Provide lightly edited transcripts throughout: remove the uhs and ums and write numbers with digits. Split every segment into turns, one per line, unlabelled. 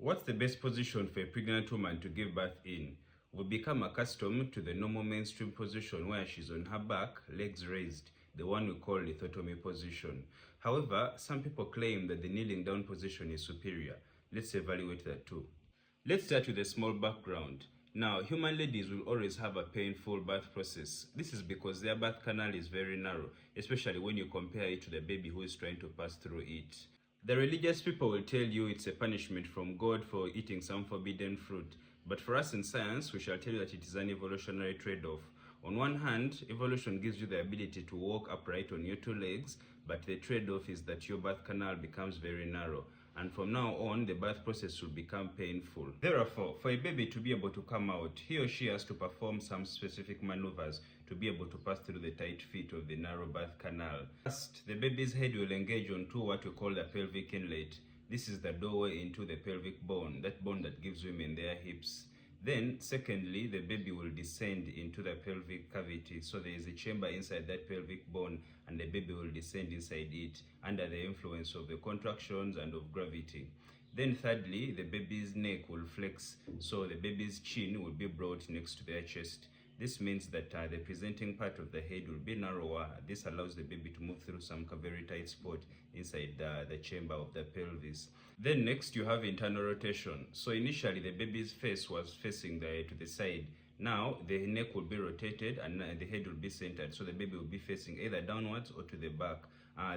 What's the best position for a pregnant woman to give birth in? We become accustomed to the normal mainstream position where she's on her back, legs raised, the one we call lithotomy position. However, some people claim that the kneeling down position is superior. Let's evaluate that too. Let's start with a small background. Now, human ladies will always have a painful birth process. This is because their birth canal is very narrow, especially when you compare it to the baby who is trying to pass through it. The religious people will tell you it's a punishment from God for eating some forbidden fruit. But for us in science, we shall tell you that it is an evolutionary trade-off. On one hand, evolution gives you the ability to walk upright on your two legs, but the trade-off is that your birth canal becomes very narrow. And from now on, the birth process will become painful. Therefore, for a baby to be able to come out, he or she has to perform some specific maneuvers to be able to pass through the tight fit of the narrow birth canal. First, the baby's head will engage onto what we call the pelvic inlet. This is the doorway into the pelvic bone, that bone that gives women their hips. Then, secondly, the baby will descend into the pelvic cavity. So there is a chamber inside that pelvic bone, and the baby will descend inside it under the influence of the contractions and of gravity. Then thirdly, the baby's neck will flex, so the baby's chin will be brought next to their chest. This means that the presenting part of the head will be narrower. This allows the baby to move through some very tight spot inside the chamber of the pelvis. Then next you have internal rotation. So initially the baby's face was facing to the side. Now the neck will be rotated and the head will be centered. So the baby will be facing either downwards or to the back.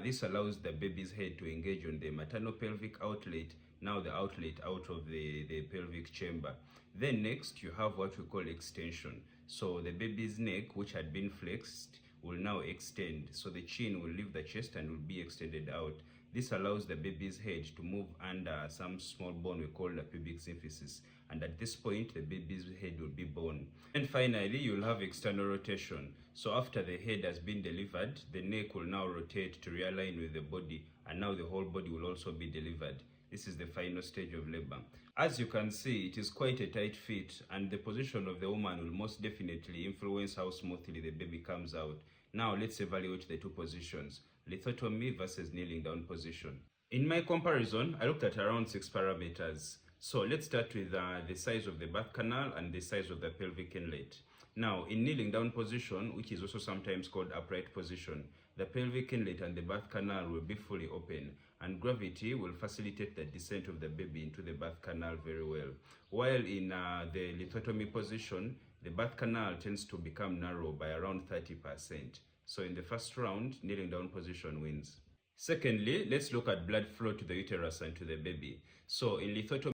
This allows the baby's head to engage on the maternal pelvic outlet. Now the outlet out of the pelvic chamber. Then next you have what we call extension. So the baby's neck, which had been flexed, will now extend. So the chin will leave the chest and will be extended out. This allows the baby's head to move under some small bone we call the pubic symphysis. And at this point, the baby's head will be born. And finally, you'll have external rotation. So after the head has been delivered, the neck will now rotate to realign with the body. And now the whole body will also be delivered. This is the final stage of labor. As you can see, it is quite a tight fit, and the position of the woman will most definitely influence how smoothly the baby comes out. Now let's evaluate the two positions, lithotomy versus kneeling down position. In my comparison, I looked at around 6 parameters. So let's start with the size of the birth canal and the size of the pelvic inlet. Now, in kneeling down position, which is also sometimes called upright position, the pelvic inlet and the birth canal will be fully open, and gravity will facilitate the descent of the baby into the birth canal very well. While in the lithotomy position, the birth canal tends to become narrow by around 30%. So in the first round, kneeling down position wins. Secondly, let's look at blood flow to the uterus and to the baby. So in lithotomy,